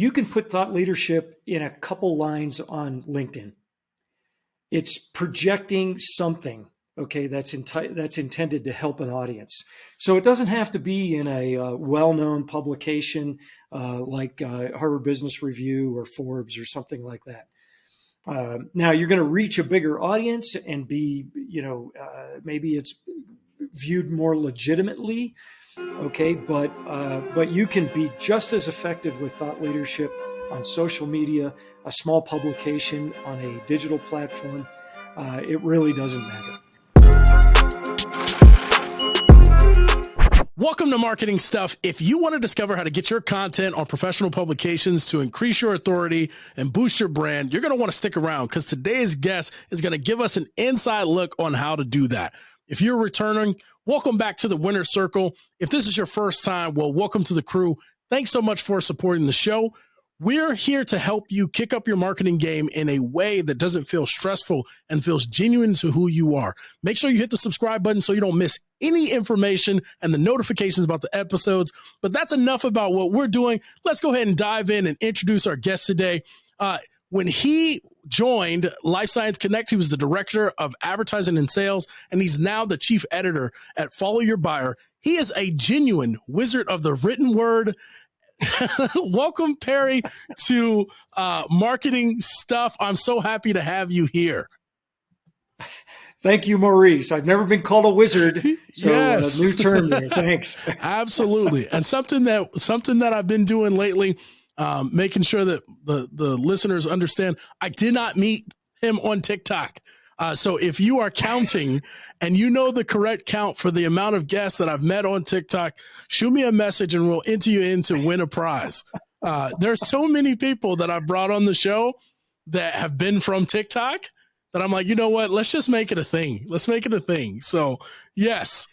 you can put thought leadership in a couple lines on LinkedIn. It's projecting something, okay, that's intended to help an audience. So it doesn't have to be in a well-known publication like Harvard Business Review or Forbes or something like that. Now you're going to reach a bigger audience and be, maybe it's viewed more legitimately, okay, but you can be just as effective with thought leadership on social media, a small publication on a digital platform. It really doesn't matter. Welcome to Marketing Stuff. If you want to discover how to get your content on professional publications to increase your authority and boost your brand, you're going to want to stick around because today's guest is going to give us an inside look on how to do that. If you're returning, welcome back to the Winner's Circle. If this is your first time, well, welcome to the crew. Thanks so much for supporting the show. We're here to help you kick up your marketing game in a way that doesn't feel stressful and feels genuine to who you are. Make sure you hit the subscribe button so you don't miss any information and the notifications about the episodes. But that's enough about what we're doing. Let's go ahead and dive in and introduce our guest today. When he joined Life Science Connect, he was the director of advertising and sales, and he's now the chief editor at Follow Your Buyer. He is a genuine wizard of the written word. Welcome, Perry, to Marketing Stuff. I'm so happy to have you here. Thank you, Maurice. I've never been called a wizard, so yes. New term there. Thanks. Absolutely, and something that I've been doing lately, making sure that the listeners understand. I did not meet him on TikTok. So if you are counting and you know the correct count for the amount of guests that I've met on TikTok, shoot me a message and we'll enter you in to win a prize. There's so many people that I've brought on the show that have been from TikTok that I'm like, you know what? Let's just make it a thing. Let's make it a thing. So yes,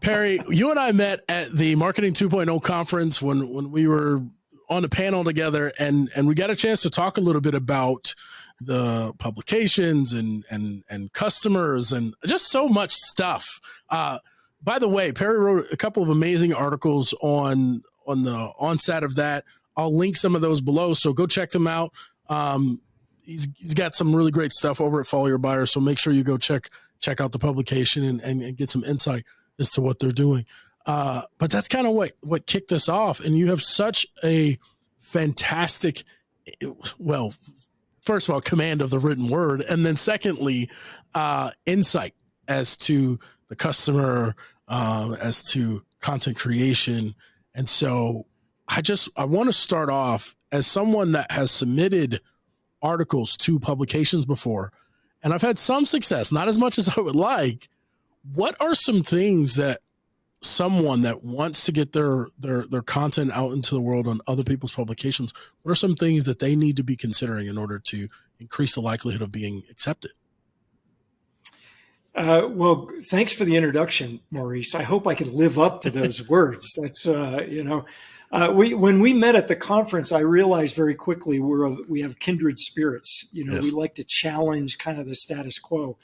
Perry, you and I met at the Marketing 2.0 conference when we were on a panel together and we got a chance to talk a little bit about the publications and customers and just so much stuff. By the way, Perry wrote a couple of amazing articles on the onset of that. I'll link some of those below, so go check them out. He's got some really great stuff over at Follow Your Buyer, so make sure you go check out the publication and get some insight as to what they're doing. But that's kind of what kicked us off. And you have such a fantastic, well, first of all, command of the written word. And then secondly, insight as to the customer, as to content creation. And so I want to start off as someone that has submitted articles to publications before, and I've had some success, not as much as I would like. What are some things that someone that wants to get their content out into the world on other people's publications, what are some things that they need to be considering in order to increase the likelihood of being accepted? Well, thanks for the introduction, Maurice. I hope I can live up to those words. That's, when we met at the conference, I realized very quickly we have kindred spirits. Yes. We like to challenge kind of the status quo.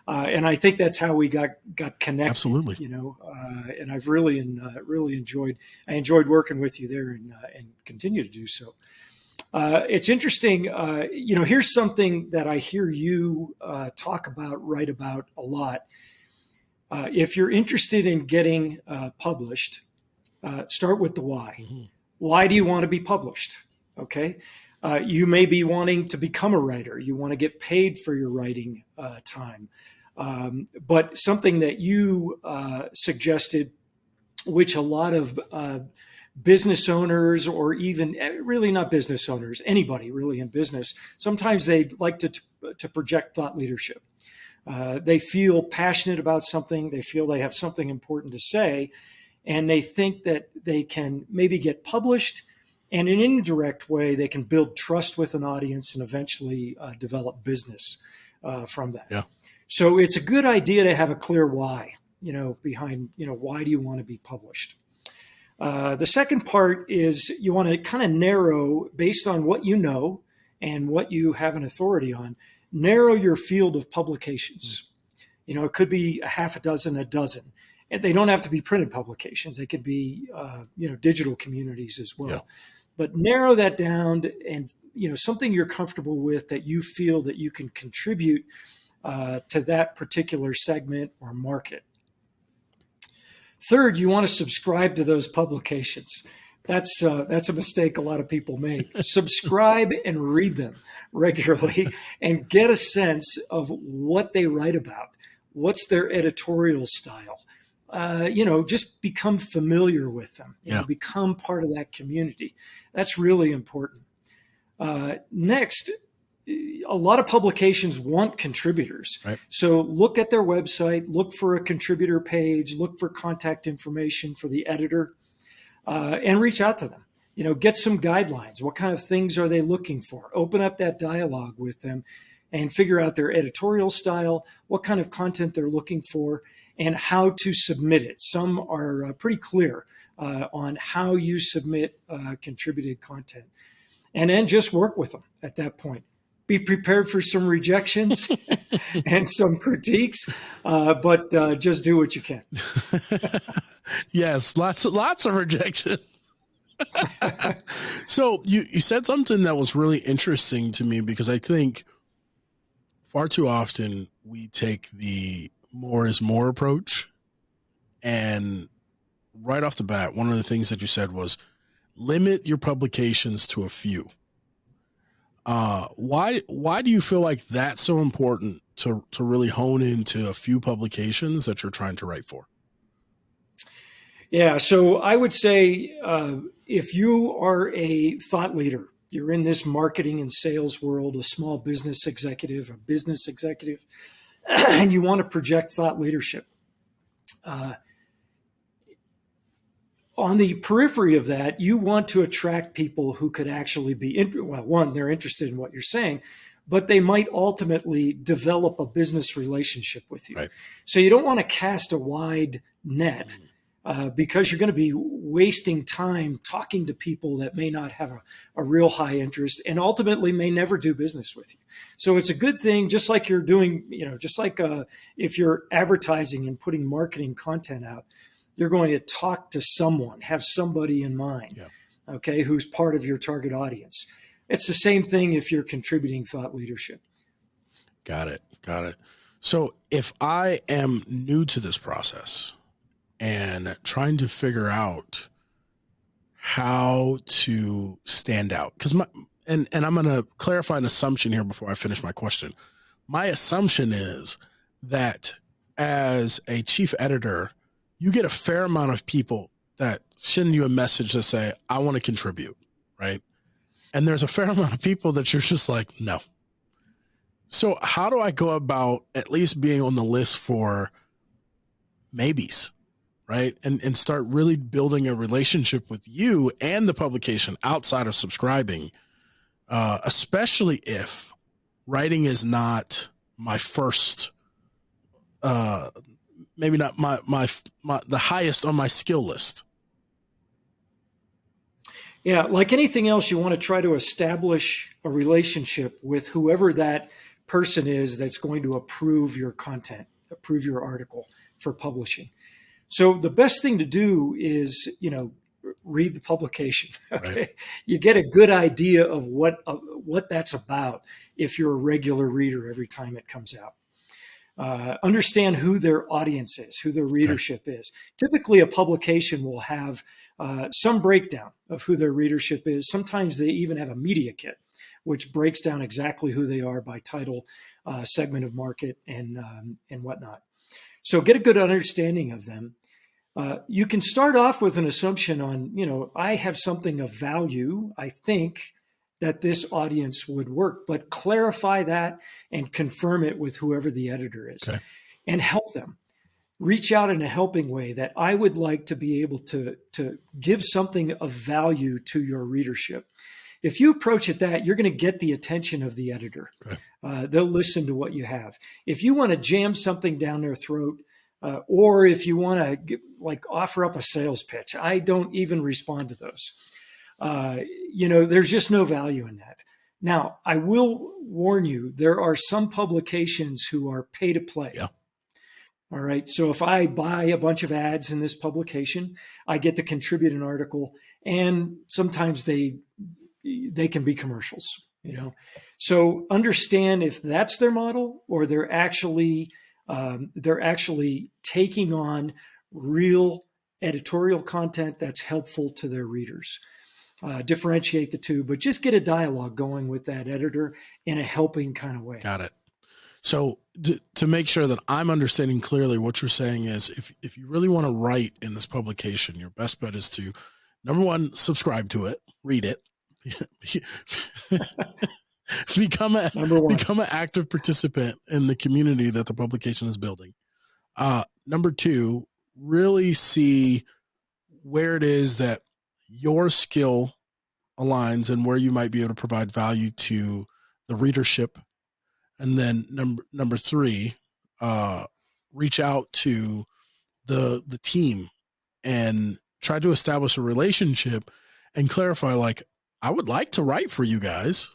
And I think that's how we got connected. Absolutely. And I've really enjoyed working with you there and continue to do so. It's interesting. Here's something that I hear you write about a lot. If you're interested in getting published, start with the why. Mm-hmm. Why do you want to be published? Okay. You may be wanting to become a writer. You want to get paid for your writing time. But something that you suggested, which a lot of business owners, or even really not business owners, anybody really in business, sometimes they like to project thought leadership. They feel passionate about something. They feel they have something important to say, and they think that they can maybe get published. And in an indirect way, they can build trust with an audience and eventually develop business from that. Yeah. So it's a good idea to have a clear why, behind, why do you want to be published? The second part is you want to kind of narrow, based on what you know and what you have an authority on, narrow your field of publications. It could be a half a dozen, a dozen. And they don't have to be printed publications. They could be, digital communities as well. but narrow that down and, something you're comfortable with that you feel that you can contribute to that particular segment or market. Third, you want to subscribe to those publications. That's a mistake a lot of people make. Subscribe and read them regularly and get a sense of what they write about. What's their editorial style? Just become familiar with them. Become part of that community. That's really important. Next, a lot of publications want contributors. Right. So look at their website, look for a contributor page, look for contact information for the editor, and reach out to them. Get some guidelines. What kind of things are they looking for? Open up that dialogue with them and figure out their editorial style, what kind of content they're looking for, and how to submit it. Some are pretty clear on how you submit contributed content. And then just work with them at that point. Be prepared for some rejections and some critiques, but just do what you can. Yes, lots of rejection. So you said something that was really interesting to me, because I think far too often we take the more is more approach. And right off the bat, one of the things that you said was limit your publications to a few. Why do you feel like that's so important to really hone into a few publications that you're trying to write for? Yeah, so I would say if you are a thought leader, you're in this marketing and sales world, a small business executive, a business executive, and you want to project thought leadership. On the periphery of that, you want to attract people who could actually be, one, they're interested in what you're saying, but they might ultimately develop a business relationship with you. Right. So you don't want to cast a wide net because you're going to be wasting time talking to people that may not have a real high interest and ultimately may never do business with you. So it's a good thing, just like you're doing, just like if you're advertising and putting marketing content out, you're going to talk to someone, have somebody in mind, okay, who's part of your target audience. It's the same thing if you're contributing thought leadership. Got it. So if I am new to this process and trying to figure out how to stand out, because and I'm going to clarify an assumption here before I finish my question. My assumption is that as a chief editor, you get a fair amount of people that send you a message that say, I want to contribute, right? And there's a fair amount of people that you're just like, no. So how do I go about at least being on the list for maybes, right? And start really building a relationship with you and the publication outside of subscribing, especially if writing is not my first, maybe not my the highest on my skill list. Yeah, like anything else, you want to try to establish a relationship with whoever that person is that's going to approve your content, approve your article for publishing. So the best thing to do is, read the publication. Okay, right. You get a good idea of what that's about if you're a regular reader every time it comes out. Understand who their audience is, who their readership is. Typically, a publication will have some breakdown of who their readership is. Sometimes they even have a media kit, which breaks down exactly who they are by title, segment of market, and whatnot. So get a good understanding of them. You can start off with an assumption on, I have something of value. I think that this audience would work, but clarify that and confirm it with whoever the editor is, and help them. Reach out in a helping way that I would like to be able to give something of value to your readership. If you approach it that, you're going to get the attention of the editor. They'll listen to what you have. If you want to jam something down their throat, or if you want to offer up a sales pitch, I don't even respond to those. There's just no value in that. Now, I will warn you, there are some publications who are pay to play. All right. So if I buy a bunch of ads in this publication, I get to contribute an article, and sometimes they can be commercials, you know. So understand if that's their model, or they're actually taking on real editorial content that's helpful to their readers. Differentiate the two, but just get a dialogue going with that editor in a helping kind of way. Got it. So to make sure that I'm understanding clearly, what you're saying is if you really want to write in this publication, your best bet is to, number one, subscribe to it, read it, become an active participant in the community that the publication is building. Number two, really see where it is that your skill aligns and where you might be able to provide value to the readership. And then number three, reach out to the team and try to establish a relationship and clarify, like, I would like to write for you guys.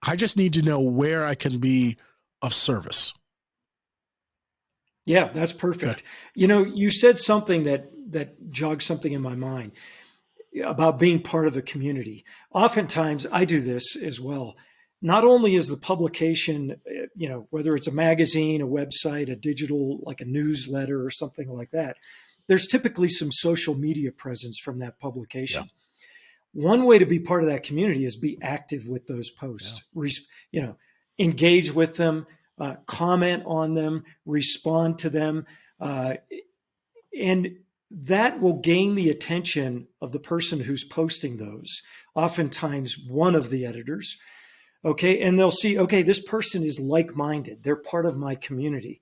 I just need to know where I can be of service. Yeah, that's perfect. Okay. You know, you said something that jogged something in my mind about being part of a community. Oftentimes I do this as well. Not only is the publication, you know, whether it's a magazine, a website, a digital, like a newsletter or something like that, there's typically some social media presence from that publication. Yeah. One way to be part of that community is be active with those posts. Yeah. You know, engage with them, comment on them, respond to them, and that will gain the attention of the person who's posting those, oftentimes one of the editors. Okay. And they'll see, okay, this person is like-minded. They're part of my community.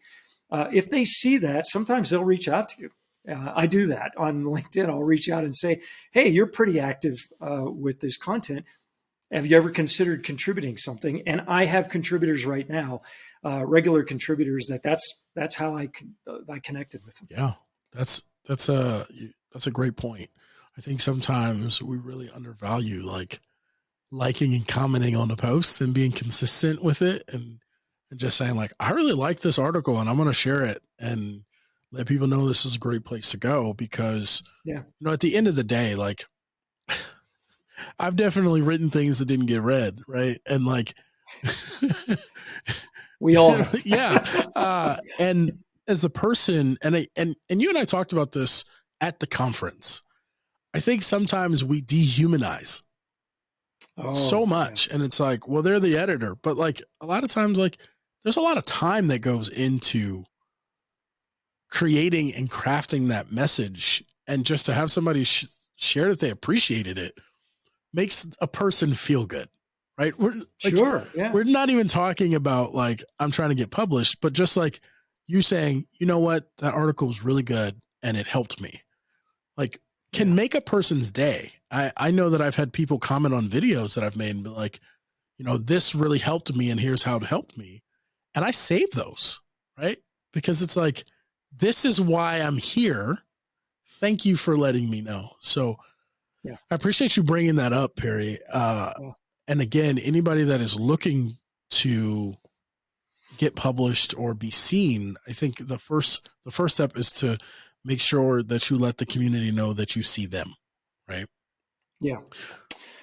If they see that, sometimes they'll reach out to you. I do that on LinkedIn. I'll reach out and say, hey, you're pretty active with this content. Have you ever considered contributing something? And I have contributors right now, regular contributors that's how I connected with them. Yeah, that's a great point. I think sometimes we really undervalue like liking and commenting on a post and being consistent with it, and just saying like, I really like this article and I'm going to share it and let people know this is a great place to go, because, you know, at the end of the day, like I've definitely written things that didn't get read. Right. And like, we all, yeah. And as a person, and you and I talked about this at the conference, I think sometimes we dehumanize so much. Yeah. And it's like, well, they're the editor, but like a lot of times, like there's a lot of time that goes into creating and crafting that message. And just to have somebody share that they appreciated it makes a person feel good. Right. We're like, sure. Yeah. We're not even talking about like, I'm trying to get published, but just like you saying, you know what, that article was really good and it helped me, like can make a person's day. I know that I've had people comment on videos that I've made and be like, you know, this really helped me and here's how it helped me. And I save those, right? Because it's like, this is why I'm here. Thank you for letting me know. So I appreciate you bringing that up, Perry. And again, anybody that is looking to get published or be seen, I think the first step is to make sure that you let the community know that you see them, right? Yeah.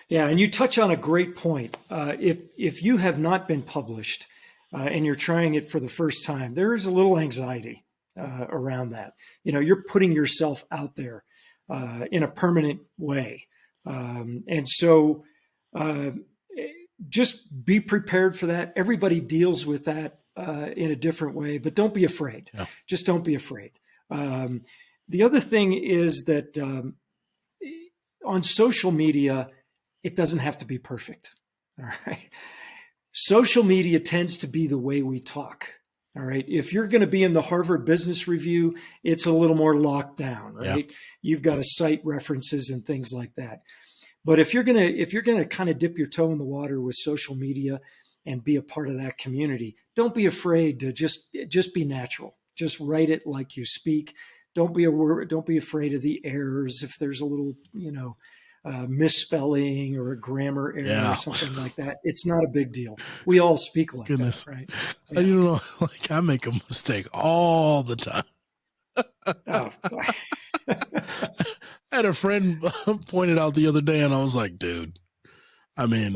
Yeah. And you touch on a great point. If you have not been published and you're trying it for the first time, there is a little anxiety around that. You know, you're putting yourself out there in a permanent way. And so just be prepared for that. Everybody deals with that in a different way, but don't be afraid. Yeah. Just don't be afraid. The other thing is that on social media, it doesn't have to be perfect. All right. Social media tends to be the way we talk. All right. If you're going to be in the Harvard Business Review, it's a little more locked down, right? Yeah. You've got to cite references and things like that. But if you're going to kind of dip your toe in the water with social media and be a part of that community, don't be afraid to just be natural. Just write it like you speak. Don't be afraid of the errors. If there's a little, misspelling or a grammar error or something like that, it's not a big deal. We all speak like that, right? Yeah. I make a mistake all the time. Oh. I had a friend pointed out the other day, and I was like, dude, I mean,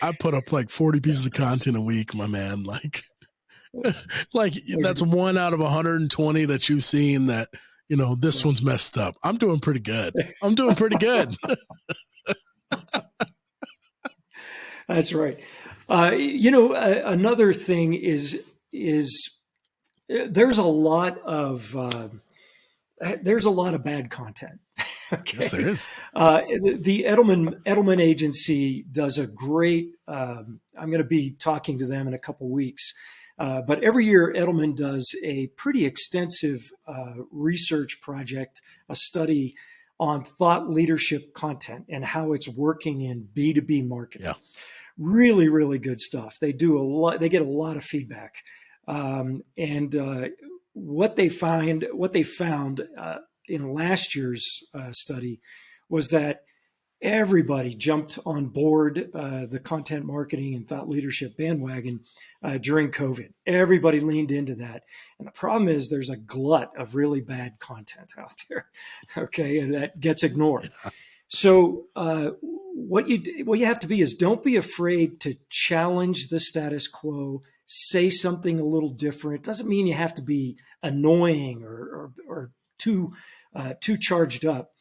I put up like 40 pieces of content a week, my man. Like that's one out of 120 that you've seen that, this one's messed up. I'm doing pretty good. That's right. Another thing is there's a lot of bad content. Okay. Yes, there is. The Edelman Agency does a great. I'm going to be talking to them in a couple weeks, but every year Edelman does a pretty extensive research project, a study on thought leadership content and how it's working in B2B marketing. Yeah. Really, really good stuff. They do a lot. They get a lot of feedback, and what they found in last year's study was that everybody jumped on board the content marketing and thought leadership bandwagon during COVID. Everybody leaned into that, and the problem is there's a glut of really bad content out there. Okay, and that gets ignored. Yeah. So what you have to be is don't be afraid to challenge the status quo. Say something a little different. Doesn't mean you have to be annoying or too charged up,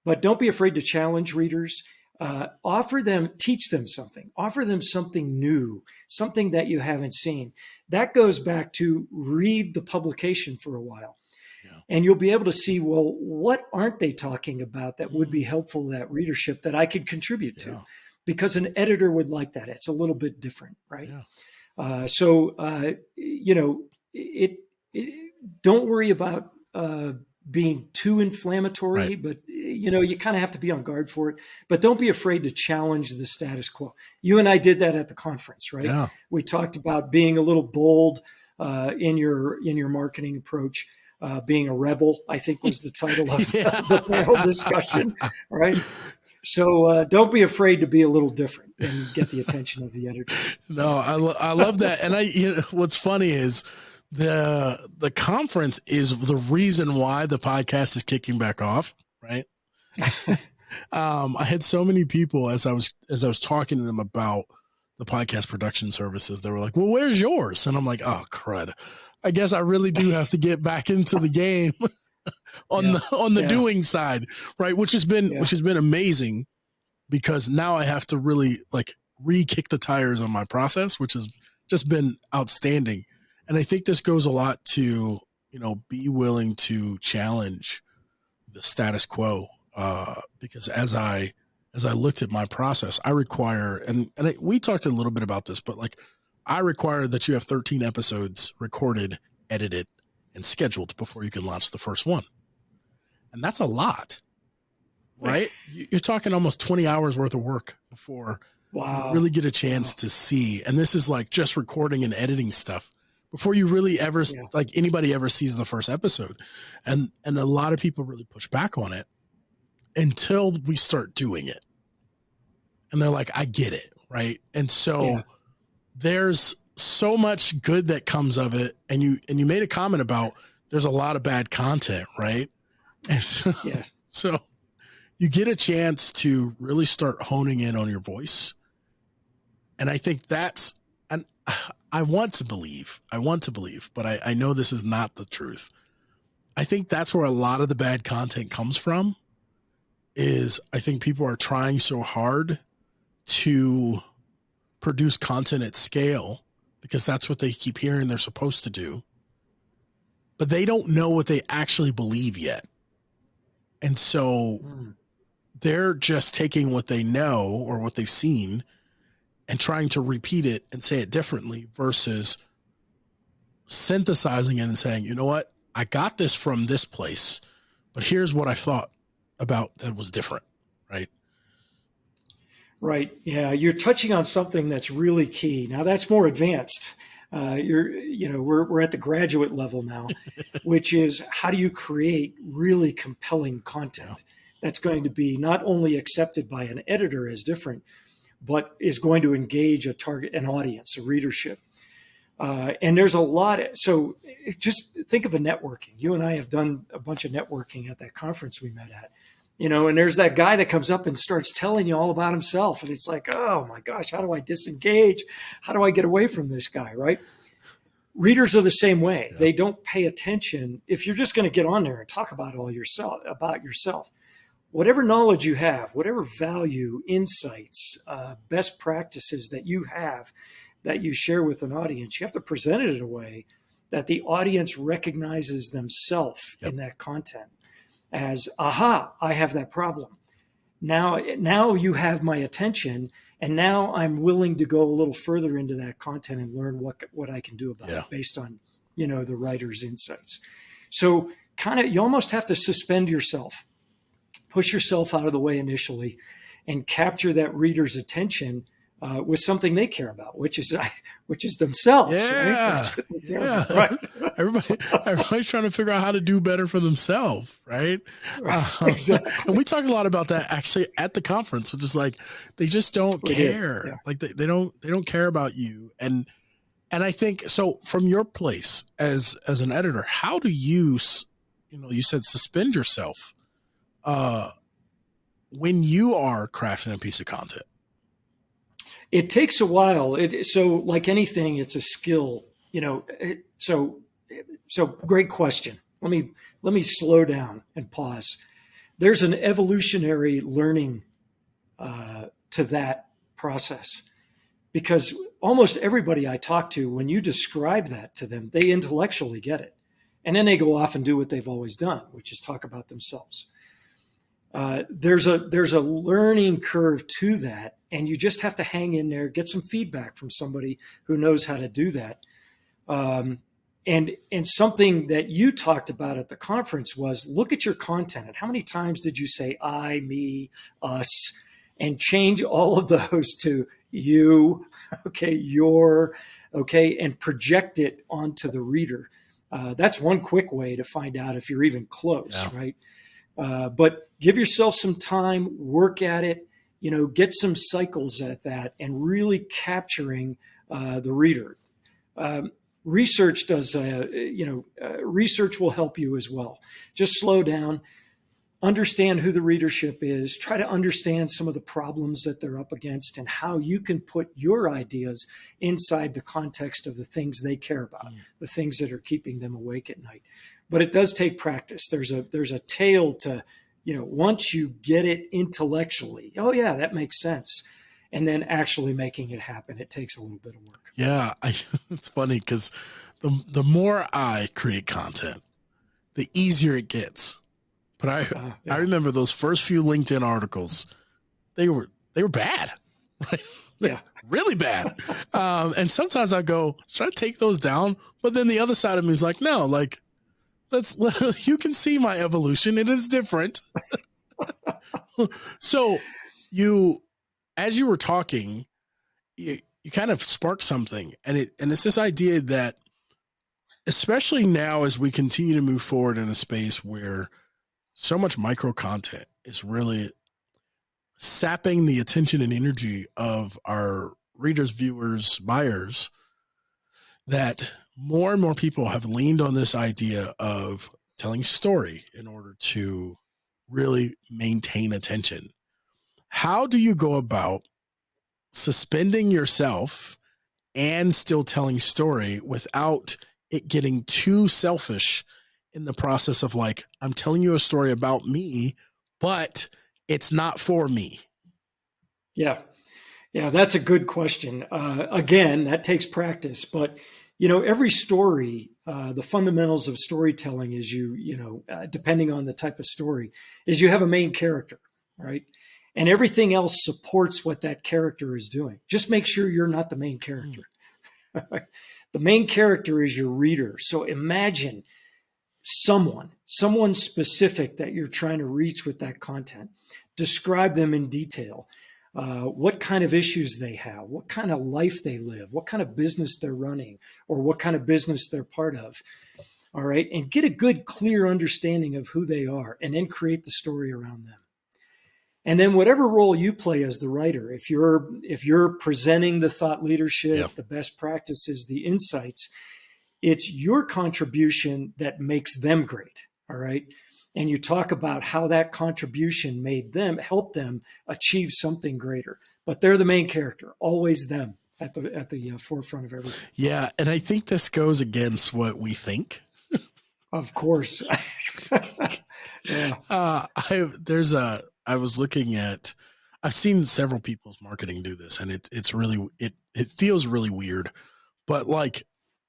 but don't be afraid to challenge readers. Teach them something. Offer them something new, something that you haven't seen. That goes back to read the publication for a while. And you'll be able to see, well, what aren't they talking about that would be helpful to that readership that I could contribute to? Because an editor would like that. It's a little bit different, right? Yeah. Don't worry about being too inflammatory, right. But you kind of have to be on guard for it. But don't be afraid to challenge the status quo. You and I did that at the conference, right? Yeah. We talked about being a little bold in your marketing approach. Being a rebel, I think, was the title of the panel discussion, right? So don't be afraid to be a little different and get the attention of the editors. No, I love that. And what's funny is the conference is the reason why the podcast is kicking back off, right? I had so many people as I was talking to them about the podcast production services. They were like, "Well, where's yours?" And I'm like, "Oh, crud. I guess I really do have to get back into the game on the doing side, right?" Which has been amazing, because now I have to really re-kick the tires on my process, which has just been outstanding. And I think this goes a lot to, be willing to challenge the status quo, because as I looked at my process, I require, we talked a little bit about this, but I require that you have 13 episodes recorded, edited, and scheduled before you can launch the first one. And that's a lot, right? You're talking almost 20 hours worth of work before you really get a chance to see. And this is just recording and editing stuff before you really ever, anybody ever sees the first episode. And a lot of people really push back on it until we start doing it. And they're like, I get it, right? And so there's so much good that comes of it. And you made a comment about there's a lot of bad content, right? And so you get a chance to really start honing in on your voice. And I think and I want to believe, but I know this is not the truth. I think that's where a lot of the bad content comes from. Is I think people are trying so hard to produce content at scale because that's what they keep hearing they're supposed to do, but they don't know what they actually believe yet. And so they're just taking what they know or what they've seen and trying to repeat it and say it differently versus synthesizing it and saying, you know what, I got this from this place, but here's what I thought about that was different, right? Right. Yeah, you're touching on something that's really key. Now that's more advanced. We're at the graduate level now, which is how do you create really compelling content that's going to be not only accepted by an editor as different, but is going to engage an audience, a readership. And there's a lot. So just think of a networking. You and I have done a bunch of networking at that conference we met at, and there's that guy that comes up and starts telling you all about himself. And it's like, oh my gosh, how do I disengage? How do I get away from this guy? Right. Readers are the same way. Yeah. They don't pay attention. If you're just going to get on there and talk about yourself, whatever knowledge you have, whatever value, insights, best practices that you have that you share with an audience, you have to present it in a way that the audience recognizes themselves in that content as, aha, I have that problem. Now you have my attention, and now I'm willing to go a little further into that content and learn what I can do about it based on, the writer's insights. So you almost have to suspend yourself, push yourself out of the way initially, and capture that reader's attention with something they care about, which is themselves. Yeah, right? Right. Everybody's trying to figure out how to do better for themselves, right? Exactly. And we talked a lot about that actually at the conference, which is like they just don't care. Yeah. Like they don't care about you. And I think so. From your place as an editor, how do you said suspend yourself when you are crafting a piece of content? It takes a while. So like anything, it's a skill, so great question. Let me slow down and pause. There's an evolutionary learning to that process, because almost everybody I talk to, when you describe that to them, they intellectually get it. And then they go off and do what they've always done, which is talk about themselves. There's a learning curve to that, and you just have to hang in there, get some feedback from somebody who knows how to do that. And something that you talked about at the conference was, look at your content and how many times did you say I, me, us, and change all of those to you, your, and project it onto the reader. That's one quick way to find out if you're even close, right? But give yourself some time, work at it, get some cycles at that, and really capturing the reader. Research does, research will help you as well. Just slow down, understand who the readership is, try to understand some of the problems that they're up against and how you can put your ideas inside the context of the things they care about, the things that are keeping them awake at night. But it does take practice. There's a tail to, once you get it intellectually, oh yeah, that makes sense. And then actually making it happen, it takes a little bit of work. Yeah, it's funny because the more I create content, the easier it gets. But I remember those first few LinkedIn articles, they were bad, right? Yeah, really bad. And sometimes I go, should I take those down? But then the other side of me is like, no, like you can see my evolution. It is different. So as you were talking, you kind of sparked something, and it's this idea that, especially now as we continue to move forward in a space where so much micro content is really sapping the attention and energy of our readers, viewers, buyers, that more and more people have leaned on this idea of telling story in order to really maintain attention. How do you go about suspending yourself and still telling story without it getting too selfish in the process of like, I'm telling you a story about me, but it's not for me? Yeah, that's a good question. Again, that takes practice, but every story, the fundamentals of storytelling is depending on the type of story, is you have a main character, right? And everything else supports what that character is doing. Just make sure you're not the main character. The main character is your reader. So imagine someone specific that you're trying to reach with that content. Describe them in detail. What kind of issues they have, what kind of life they live, what kind of business they're running, or what kind of business they're part of. All right. And get a good, clear understanding of who they are, and then create the story around them. And then whatever role you play as the writer, if you're presenting the thought leadership, Yeah. the best practices, the insights, it's your contribution that makes them great. All right. And you talk about how that contribution made them help them achieve something greater. But they're the main character, always them at the forefront of everything. Yeah. And I think this goes against what we think. Of course. Yeah. I was looking at, I've seen several people's marketing do this, and it's really, it feels really weird, but like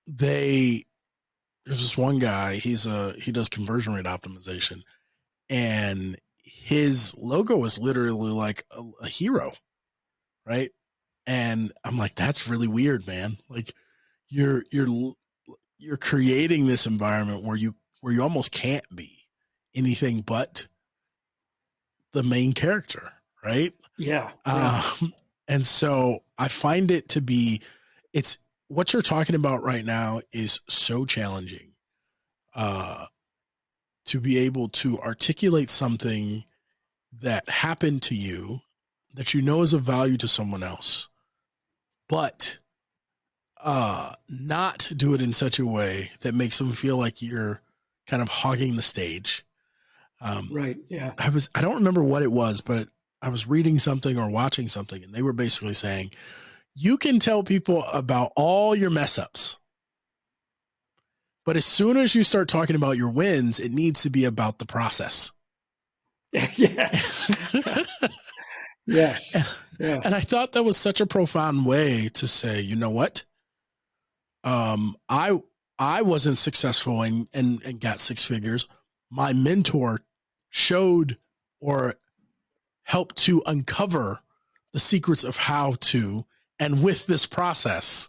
there's this one guy, he does conversion rate optimization, and his logo is literally like a hero. Right. And I'm like, that's really weird, man. Like you're creating this environment where you almost can't be anything but the main character, right? Yeah. And so I find it to be, it's what you're talking about right now is so challenging, to be able to articulate something that happened to you that you know is of value to someone else, but not do it in such a way that makes them feel like you're kind of hogging the stage. Right. Yeah. I don't remember what it was, but I was reading something or watching something, and they were basically saying, you can tell people about all your mess ups, but as soon as you start talking about your wins, it needs to be about the process. Yes. Yes. Yeah. And I thought that was such a profound way to say, you know what? I wasn't successful and got six figures. My mentor showed or helped to uncover the secrets of how to, and with this process,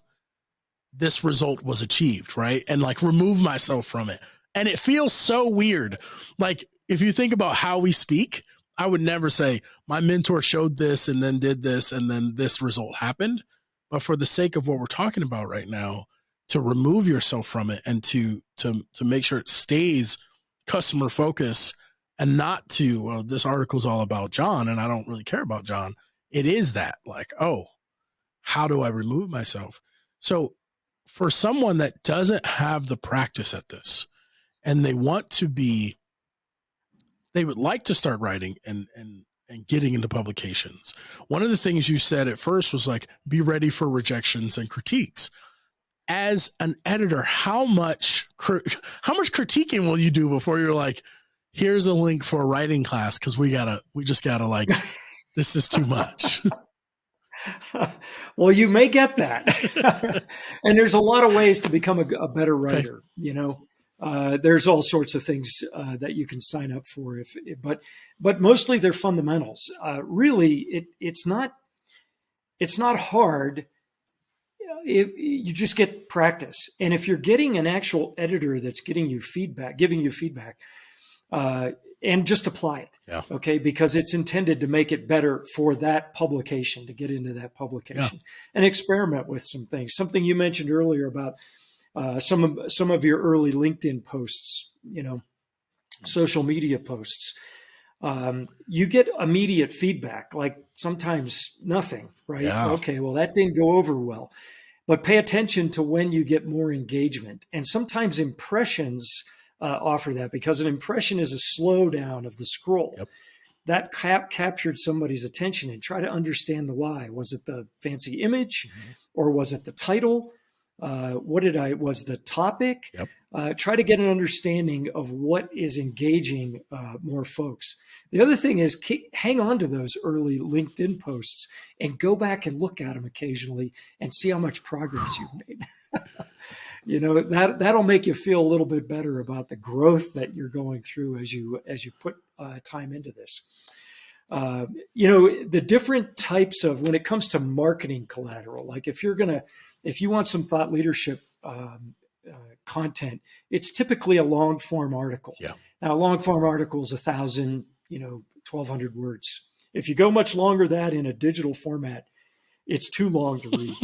this result was achieved, right? And like remove myself from it. And it feels so weird. Like if you think about how we speak, I would never say my mentor showed this and then did this and then this result happened. But for the sake of what we're talking about right now, to remove yourself from it and to make sure it stays customer focused and not to, well, this article's all about John and I don't really care about John. It is that like, oh, how do I remove myself? So for someone that doesn't have the practice at this and they want to be, they would like to start writing and getting into publications. One of the things you said at first was like, be ready for rejections and critiques. As an editor, how much critiquing will you do before you're like, here's a link for a writing class? Cause we just gotta like, this is too much. Well, you may get that. And there's a lot of ways to become a better writer. Okay. You know, there's all sorts of things that you can sign up for, but mostly they're fundamentals. Really, it's not hard. You just get practice, and if you're getting an actual editor that's giving you feedback, and just apply it. Yeah. Okay. Because it's intended to make it better for that publication, to get into that publication, and experiment with some things. Something you mentioned earlier about some of your early LinkedIn posts, you know, social media posts. You get immediate feedback, like sometimes nothing, right? Yeah. Okay. Well, that didn't go over well, but pay attention to when you get more engagement, and sometimes impressions offer that, because an impression is a slowdown of the scroll. Yep. That captured somebody's attention, and try to understand the why. Was it the fancy image, or was it the title? Was the topic? Yep. Try to get an understanding of what is engaging more folks. The other thing is hang on to those early LinkedIn posts and go back and look at them occasionally and see how much progress you've made. You know, that'll make you feel a little bit better about the growth that you're going through as you put time into this. You know, the different types of, when it comes to marketing collateral, like if you want some thought leadership content, it's typically a long form article. Yeah. Now, a long form article is 1,000, 1,200 words. If you go much longer than that in a digital format, it's too long to read.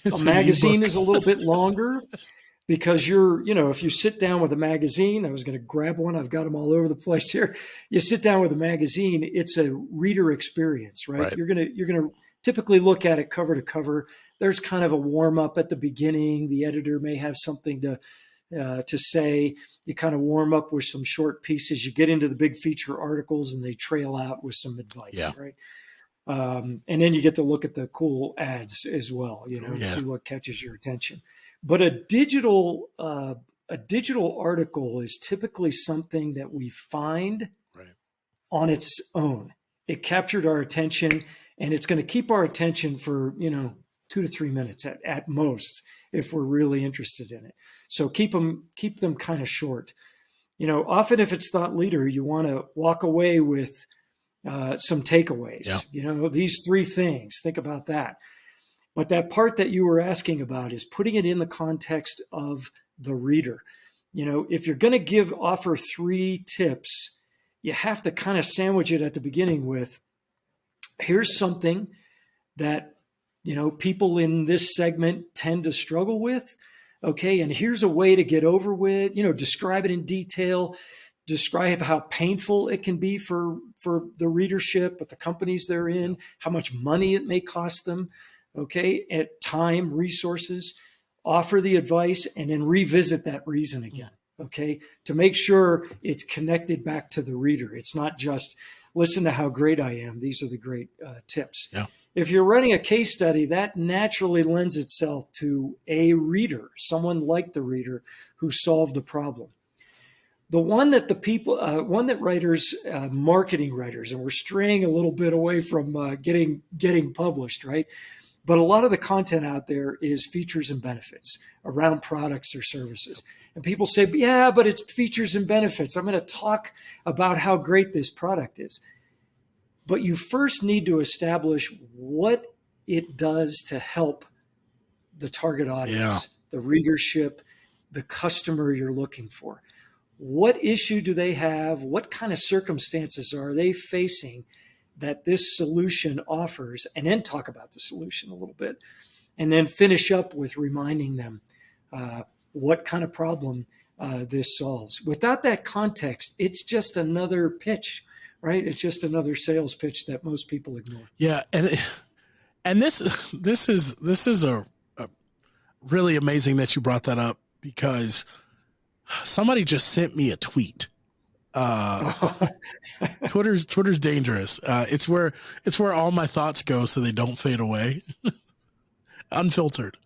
A magazine is a little bit longer. because if you sit down with a magazine, I was going to grab one, I've got them all over the place here. You sit down with a magazine, it's a reader experience, right? Right. You're going to typically look at it cover to cover. There's kind of a warm up at the beginning. The editor may have something to say. You kind of warm up with some short pieces. You get into the big feature articles, and they trail out with some advice, right? And then you get to look at the cool ads as well, and see what catches your attention. But a digital article is typically something that we find on its own. It captured our attention, and it's going to keep our attention for 2 to 3 minutes at most if we're really interested in it. So keep them kind of short. Often if it's thought leader, you want to walk away with some takeaways. These 3 things. Think about that. But that part that you were asking about is putting it in the context of the reader. If you're going to offer 3 tips, you have to kind of sandwich it at the beginning with, here's something that, people in this segment tend to struggle with. Okay. And here's a way to get over with, describe it in detail, describe how painful it can be for the readership, but the companies they're in, how much money it may cost them. Okay. At time, resources, offer the advice, and then revisit that reason again. Okay. To make sure it's connected back to the reader. It's not just listen to how great I am. These are the great tips. Yeah. If you're running a case study, that naturally lends itself to a reader, someone like the reader who solved a problem. The one that writers, marketing writers, and we're straying a little bit away from getting published, right? But a lot of the content out there is features and benefits around products or services. And people say, yeah, but it's features and benefits. I'm going to talk about how great this product is. But you first need to establish what it does to help the target audience, the readership, the customer you're looking for. What issue do they have? What kind of circumstances are they facing that this solution offers? And then talk about the solution a little bit. And then finish up with reminding them what kind of problem this solves. Without that context, it's just another pitch. Right, it's just another sales pitch that most people ignore. Yeah, and this is a really amazing that you brought that up, because somebody just sent me a tweet. Twitter's dangerous. It's where all my thoughts go so they don't fade away, unfiltered.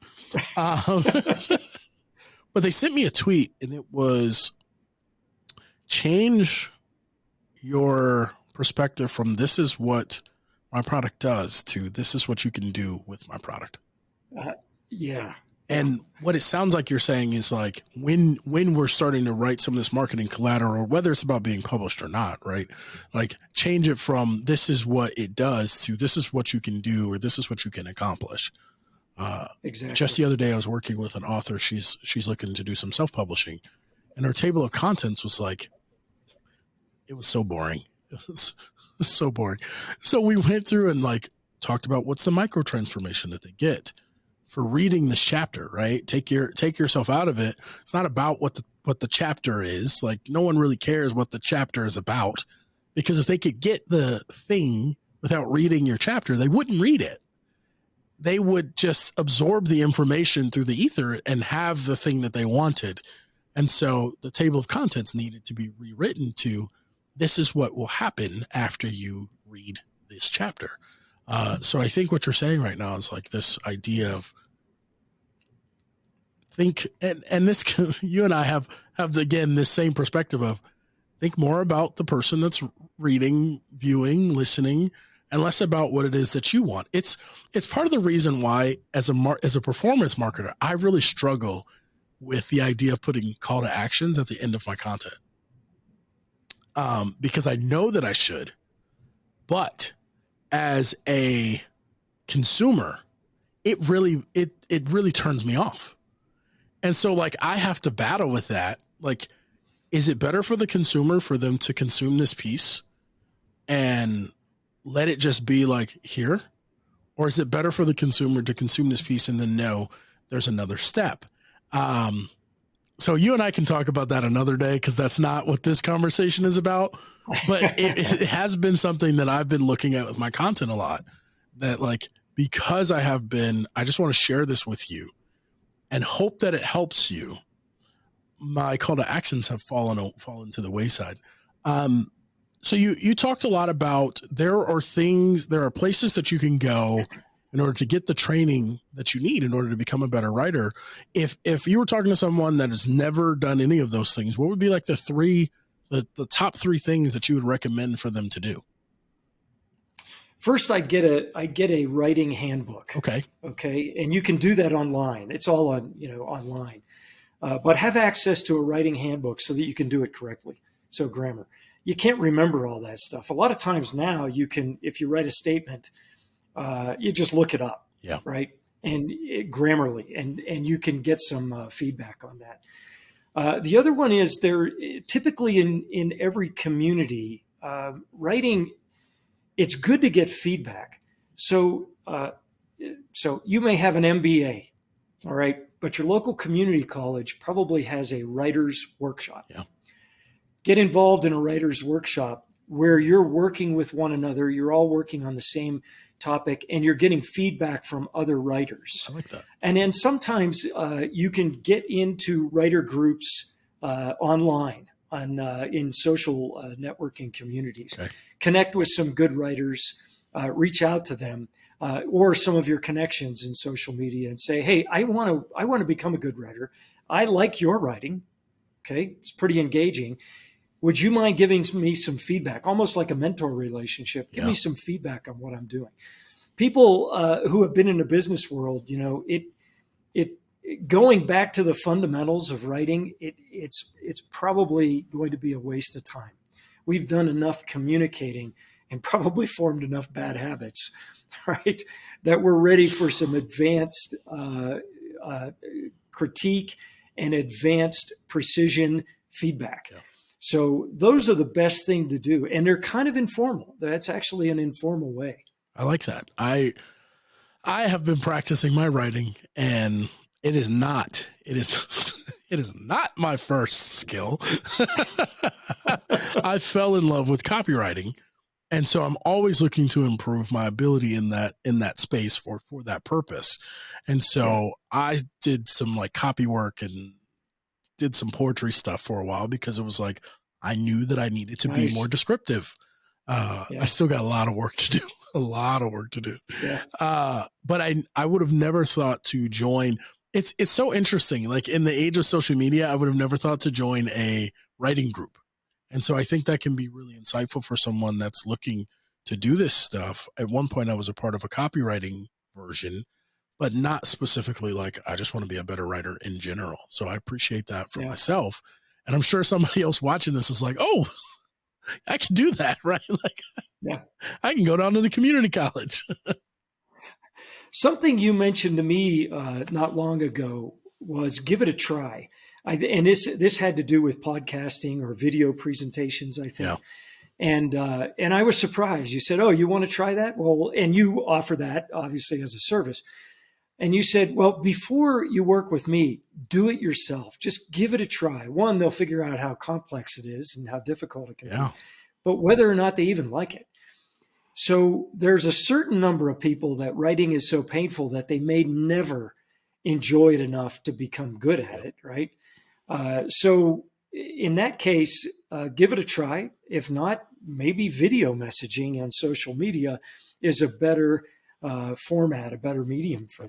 But they sent me a tweet, and it was, change your perspective from this is what my product does to this is what you can do with my product. And what it sounds like you're saying is, like, when we're starting to write some of this marketing collateral, whether it's about being published or not, right? Like, change it from this is what it does to this is what you can do, or this is what you can accomplish. Exactly. Just the other day I was working with an author. She's looking to do some self-publishing, and her table of contents was like, it was so boring. It was so boring. So we went through and talked about what's the micro transformation that they get for reading this chapter, right? Take yourself out of it. It's not about what the chapter is. Like, no one really cares what the chapter is about, because if they could get the thing without reading your chapter, they wouldn't read it. They would just absorb the information through the ether and have the thing that they wanted. And so the table of contents needed to be rewritten to, this is what will happen after you read this chapter. So I think what you're saying right now is like this idea of think, and this, you and I have again, this same perspective of think more about the person that's reading, viewing, listening, and less about what it is that you want. It's part of the reason why as a performance marketer, I really struggle with the idea of putting call to actions at the end of my content. Because I know that I should, but as a consumer, it really turns me off. And so I have to battle with that. Like, is it better for the consumer for them to consume this piece and let it just be here? Or is it better for the consumer to consume this piece and then know there's another step? So you and I can talk about that another day, because that's not what this conversation is about. But it has been something that I've been looking at with my content a lot, that like, because I just want to share this with you and hope that it helps you. My call to actions have fallen to the wayside. So you talked a lot about there are places that you can go in order to get the training that you need in order to become a better writer. If you were talking to someone that has never done any of those things, what would be like the top three things that you would recommend for them to do? First, I'd get a writing handbook. Okay. Okay. And you can do that online. It's all online. But have access to a writing handbook so that you can do it correctly. So grammar. You can't remember all that stuff. A lot of times now you can, if you write a statement, you just look it up. Yeah. Right. And Grammarly, and you can get some feedback on that. The other one is there typically in every community, writing, it's good to get feedback. So you may have an MBA, all right, but your local community college probably has a writer's workshop. Yeah. Get involved in a writer's workshop where you're working with one another. You're all working on the same topic and you're getting feedback from other writers. I like that. And then sometimes you can get into writer groups online in social networking communities. Okay. Connect with some good writers, reach out to them, or some of your connections in social media and say, hey, I want to become a good writer. I like your writing. Okay. It's pretty engaging. Would you mind giving me some feedback? Almost like a mentor relationship. Give me some feedback on what I'm doing. People who have been in the business world, it going back to the fundamentals of writing, it's probably going to be a waste of time. We've done enough communicating and probably formed enough bad habits, right? That we're ready for some advanced critique and advanced precision feedback. Yeah. So those are the best thing to do. And they're kind of informal. That's actually an informal way. I like that. I have been practicing my writing, and it is not my first skill. I fell in love with copywriting. And so I'm always looking to improve my ability in that space for that purpose. And so I did some like copy work and did some poetry stuff for a while because it was like, I knew that I needed to be more descriptive. I still got a lot of work to do, Yeah. But I would have never thought to join. It's so interesting. Like in the age of social media, I would have never thought to join a writing group. And so I think that can be really insightful for someone that's looking to do this stuff. At one point, I was a part of a copywriting version, but not specifically like, I just want to be a better writer in general. So I appreciate that for myself. And I'm sure somebody else watching this is like, oh, I can do that, right? Like, I can go down to the community college. Something you mentioned to me not long ago was give it a try. And this had to do with podcasting or video presentations, I think. Yeah. And I was surprised. You said, oh, you want to try that? Well, and you offer that obviously as a service. And you said, well, before you work with me, do it yourself. Just give it a try. One, they'll figure out how complex it is and how difficult it can be, but whether or not they even like it. So there's a certain number of people that writing is so painful that they may never enjoy it enough to become good at it, right? So in that case, give it a try. If not, maybe video messaging on social media is a better format, a better medium for you.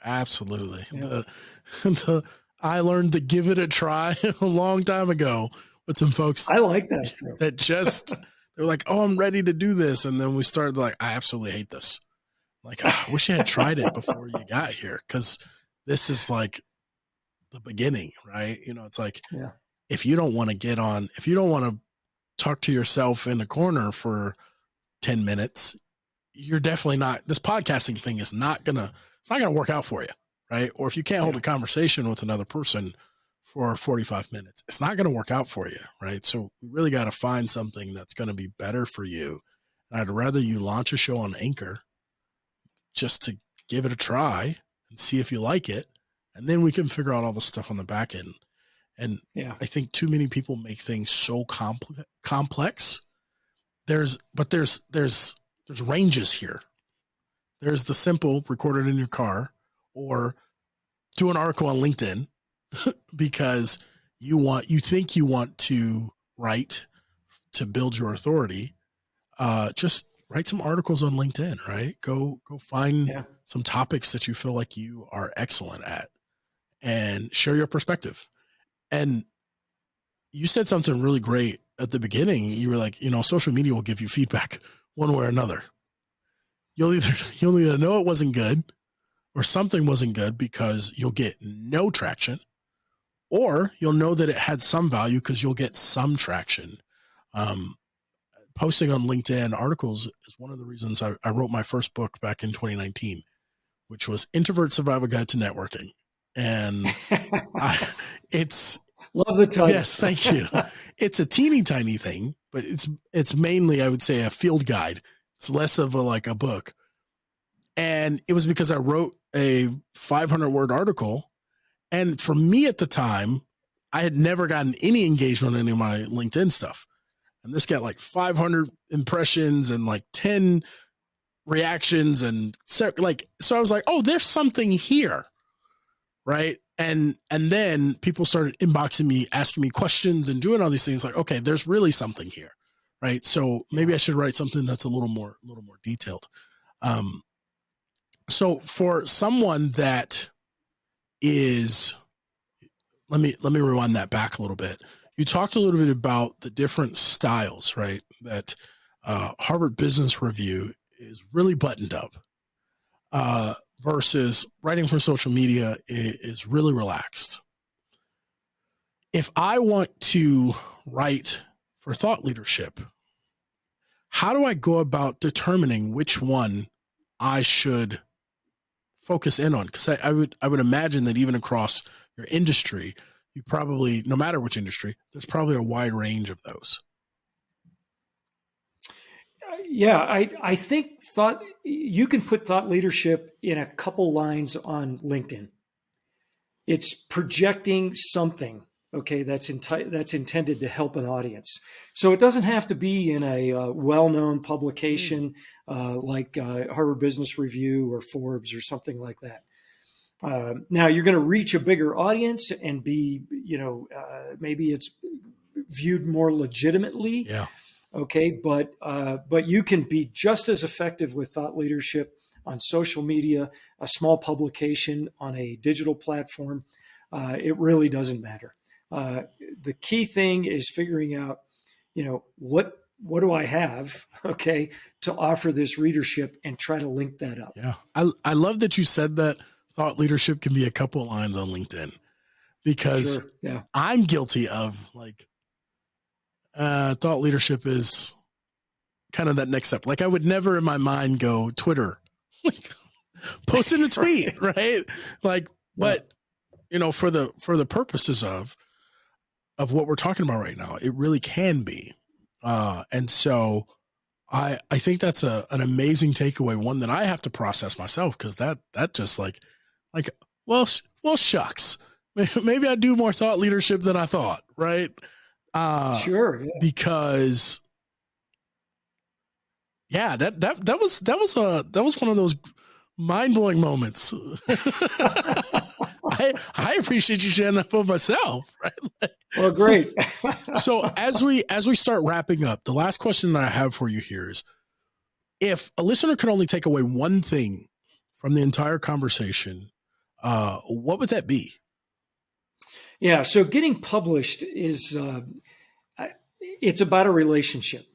Absolutely. Yeah. I learned to give it a try a long time ago with some folks. I like that. That just, they're like, oh, I'm ready to do this. And then we started like, I absolutely hate this. Like, I wish I had tried it before you got here. Cause this is like the beginning, right? It's like, if you don't want to talk to yourself in a corner for 10 minutes, you're definitely not, this podcasting thing is not going to work out for you. Right. Or if you can't hold a conversation with another person for 45 minutes, it's not going to work out for you. Right. So we really got to find something that's going to be better for you. And I'd rather you launch a show on Anchor just to give it a try and see if you like it. And then we can figure out all the stuff on the back end. And Yeah. I think too many people make things so complex. There's ranges here. There's the simple record it in your car, or do an article on LinkedIn because you think you want to write to build your authority. Just write some articles on LinkedIn, right? Go find Yeah. some topics that you feel like you are excellent at and share your perspective. And you said something really great at the beginning. You were like, social media will give you feedback one way or another. You'll either know it wasn't good or something wasn't good because you'll get no traction, or you'll know that it had some value because you'll get some traction. Posting on LinkedIn articles is one of the reasons I wrote my first book back in 2019, which was Introvert Survival Guide to Networking. And it's Love the title. Yes, thank you. It's a teeny tiny thing, but it's mainly, I would say, a field guide. It's less of a book. And it was because I wrote a 500-word article. And for me at the time, I had never gotten any engagement on any of my LinkedIn stuff. And this got like 500 impressions and like 10 reactions. And so I was like, oh, there's something here. Right. And then people started inboxing me, asking me questions and doing all these things like, okay, there's really something here. Right. So maybe I should write something that's a little more detailed. So for someone that is, let me rewind that back a little bit. You talked a little bit about the different styles, right? That Harvard Business Review is really buttoned up versus writing for social media is really relaxed. If I want to write for thought leadership, how do I go about determining which one I should focus in on? Because I would imagine that even across your industry, you probably, no matter which industry, there's probably a wide range of those. Yeah, I think you can put thought leadership in a couple lines on LinkedIn. It's projecting something, okay, that's intended to help an audience. So it doesn't have to be in a well-known publication like Harvard Business Review or Forbes or something like that. Now you're going to reach a bigger audience and be, maybe it's viewed more legitimately. Yeah. Okay, but you can be just as effective with thought leadership on social media, a small publication on a digital platform. It really doesn't matter. The key thing is figuring out, what do I have, okay, to offer this readership and try to link that up. Yeah, I love that you said that thought leadership can be a couple of lines on LinkedIn, because Sure, yeah. I'm guilty of thought leadership is kind of that next step. Like I would never in my mind go Twitter, posting a tweet, right? But for the purposes of what we're talking about right now, it really can be. And so I think that's an amazing takeaway, one that I have to process myself, because that just well, shucks, maybe I do more thought leadership than I thought, right? Sure, yeah. Because that was one of those mind-blowing moments. I appreciate you sharing that for myself, right? Well, great. So as we start wrapping up, the last question that I have for you here is, if a listener could only take away one thing from the entire conversation, what would that be? Yeah, so getting published is it's about a relationship.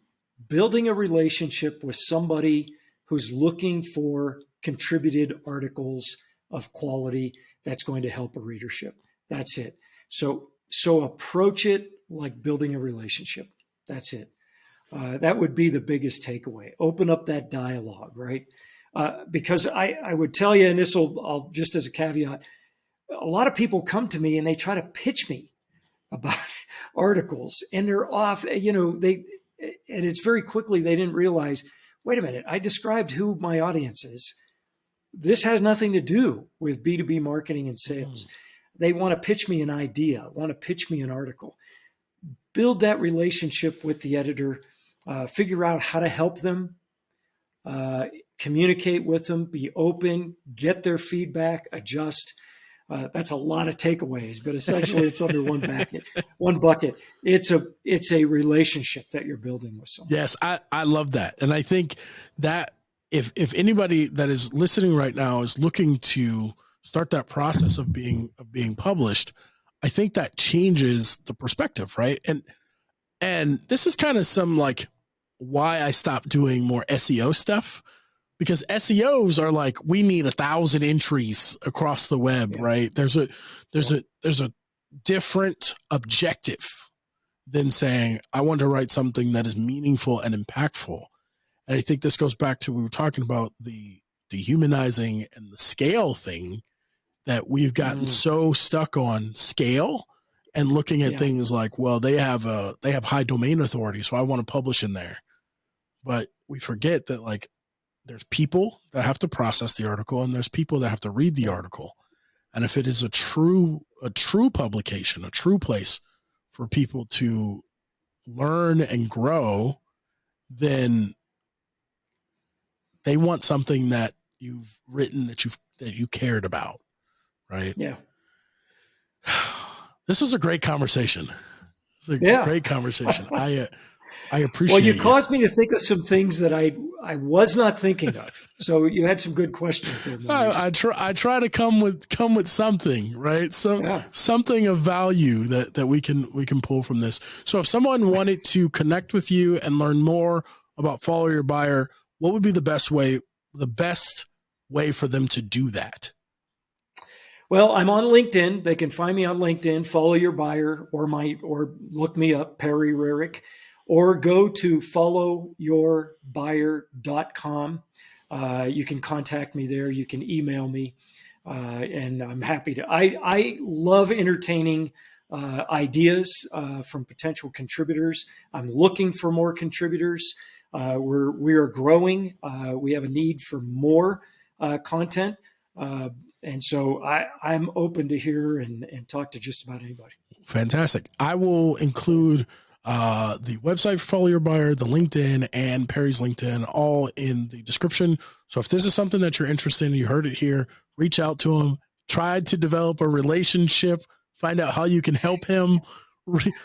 Building a relationship with somebody who's looking for contributed articles of quality that's going to help a readership. That's it. So approach it like building a relationship. That's it. That would be the biggest takeaway. Open up that dialogue, right? Because I would tell you, and I'll just as a caveat, a lot of people come to me and they try to pitch me about articles, and they're off, and it's very quickly they didn't realize, wait a minute, I described who my audience is. This has nothing to do with B2B marketing and sales. they want to pitch me an idea, want to pitch me an article. Build that relationship with the editor, figure out how to help them, communicate with them, be open, get their feedback, adjust. That's a lot of takeaways, but essentially it's under one bucket. It's a relationship that you're building with someone. Yes, I love that. And I think that if anybody that is listening right now is looking to start that process of being published, I think that changes the perspective, right? And this is kind of some like why I stopped doing more SEO stuff, because SEOs are like, we need 1,000 entries across the web, right? There's a different objective than saying, I want to write something that is meaningful and impactful. And I think this goes back to, we were talking about the dehumanizing and the scale thing, that we've gotten so stuck on scale and looking at things like, well, they have high domain authority, so I want to publish in there. But we forget that like there's people that have to process the article and there's people that have to read the article. And if it is a true publication, a true place for people to learn and grow, then they want something that you've written that you cared about. Right. Yeah. This was a great conversation. It's a great conversation. I appreciate it. Well, you caused me to think of some things that I was not thinking of. So you had some good questions there. I try to come with something, right? So something of value that we can pull from this. So if someone wanted to connect with you and learn more about Follow Your Buyer, what would be the best way for them to do that? Well, I'm on LinkedIn. They can find me on LinkedIn, Follow Your Buyer, or look me up, Perry Rarick, or go to followyourbuyer.com. You can contact me there. You can email me, and I'm happy to. I love entertaining ideas from potential contributors. I'm looking for more contributors. We are growing. We have a need for more content. And so I'm open to hear and talk to just about anybody. Fantastic. I will include the website for Follow Your Buyer, the LinkedIn, and Perry's LinkedIn all in the description. So if this is something that you're interested in, you heard it here, reach out to him, try to develop a relationship, find out how you can help him,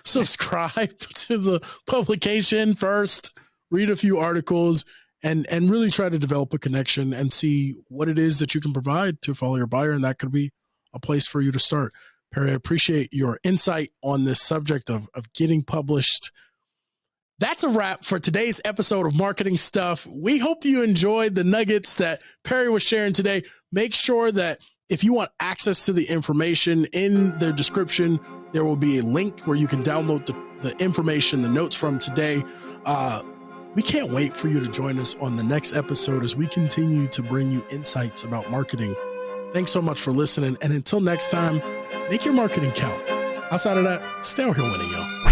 subscribe to the publication first, read a few articles, and really try to develop a connection and see what it is that you can provide to Follow Your Buyer. And that could be a place for you to start. Perry, I appreciate your insight on this subject of getting published. That's a wrap for today's episode of Marketing Stuff. We hope you enjoyed the nuggets that Perry was sharing today. Make sure that if you want access to the information, in the description, there will be a link where you can download the information, the notes from today. We can't wait for you to join us on the next episode as we continue to bring you insights about marketing. Thanks so much for listening. And until next time, make your marketing count. Outside of that, stay out here winning, yo.